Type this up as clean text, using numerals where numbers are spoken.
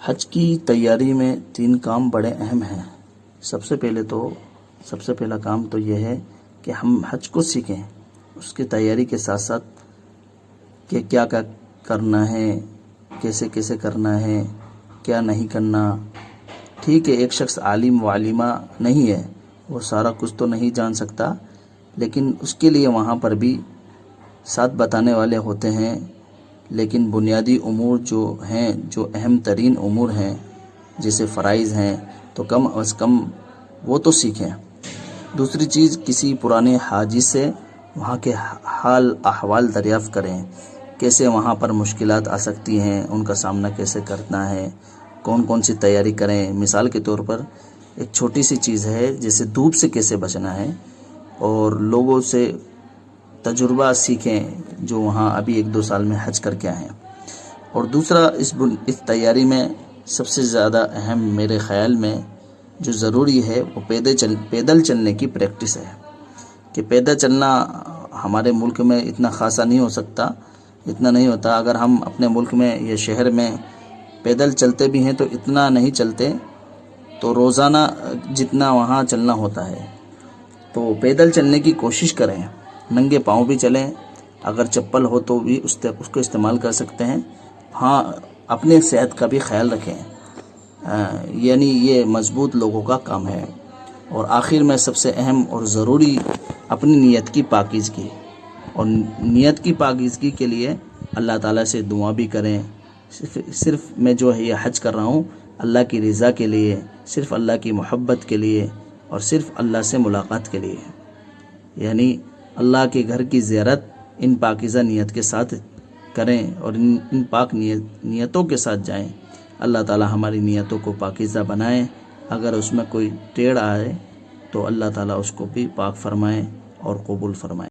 حج کی تیاری میں 3 کام بڑے اہم ہیں۔ سب سے پہلا کام تو یہ ہے کہ ہم حج کو سیکھیں، اس کی تیاری کے ساتھ ساتھ کہ کیا کیا کرنا ہے، کیسے کیسے کرنا ہے، کیا نہیں کرنا۔ ٹھیک ہے، ایک شخص عالم و عالمہ نہیں ہے، وہ سارا کچھ تو نہیں جان سکتا، لیکن اس کے لیے وہاں پر بھی ساتھ بتانے والے ہوتے ہیں۔ لیکن بنیادی امور جو ہیں، جو اہم ترین امور ہیں، جیسے فرائض ہیں، تو کم از کم وہ تو سیکھیں۔ دوسری چیز، کسی پرانے حاجی سے وہاں کے حال احوال دریافت کریں، کیسے وہاں پر مشکلات آ سکتی ہیں، ان کا سامنا کیسے کرنا ہے، کون سی تیاری کریں۔ مثال کے طور پر ایک چھوٹی سی چیز ہے، جیسے دھوپ سے کیسے بچنا ہے، اور لوگوں سے تجربہ سیکھیں جو وہاں ابھی 1-2 سال میں حج کر کے آئے ہیں۔ اور دوسرا، اس تیاری میں سب سے زیادہ اہم میرے خیال میں جو ضروری ہے وہ پیدل چلنے کی پریکٹس ہے، کہ پیدل چلنا ہمارے ملک میں اتنا خاصا نہیں ہو سکتا، اتنا نہیں ہوتا۔ اگر ہم اپنے ملک میں یا شہر میں پیدل چلتے بھی ہیں تو اتنا نہیں چلتے، تو روزانہ جتنا وہاں چلنا ہوتا ہے، تو پیدل چلنے کی کوشش کریں۔ ننگے پاؤں بھی چلیں، اگر چپل ہو تو بھی اس کو استعمال کر سکتے ہیں۔ ہاں، اپنے صحت کا بھی خیال رکھیں، یعنی یہ مضبوط لوگوں کا کام ہے۔ اور آخر میں سب سے اہم اور ضروری، اپنی نیت کی پاکیزگی، اور نیت کی پاکیزگی کے لیے اللہ تعالیٰ سے دعا بھی کریں۔ صرف میں جو ہے یہ حج کر رہا ہوں اللہ کی رضا کے لیے، صرف اللہ کی محبت کے لیے، اور صرف اللہ سے ملاقات کے لیے، یعنی اللہ کے گھر کی زیارت ان پاکیزہ نیت کے ساتھ کریں، اور ان پاک نیتوں کے ساتھ جائیں۔ اللہ تعالیٰ ہماری نیتوں کو پاکیزہ بنائیں، اگر اس میں کوئی ٹیڑھ آئے تو اللہ تعالیٰ اس کو بھی پاک فرمائیں اور قبول فرمائیں۔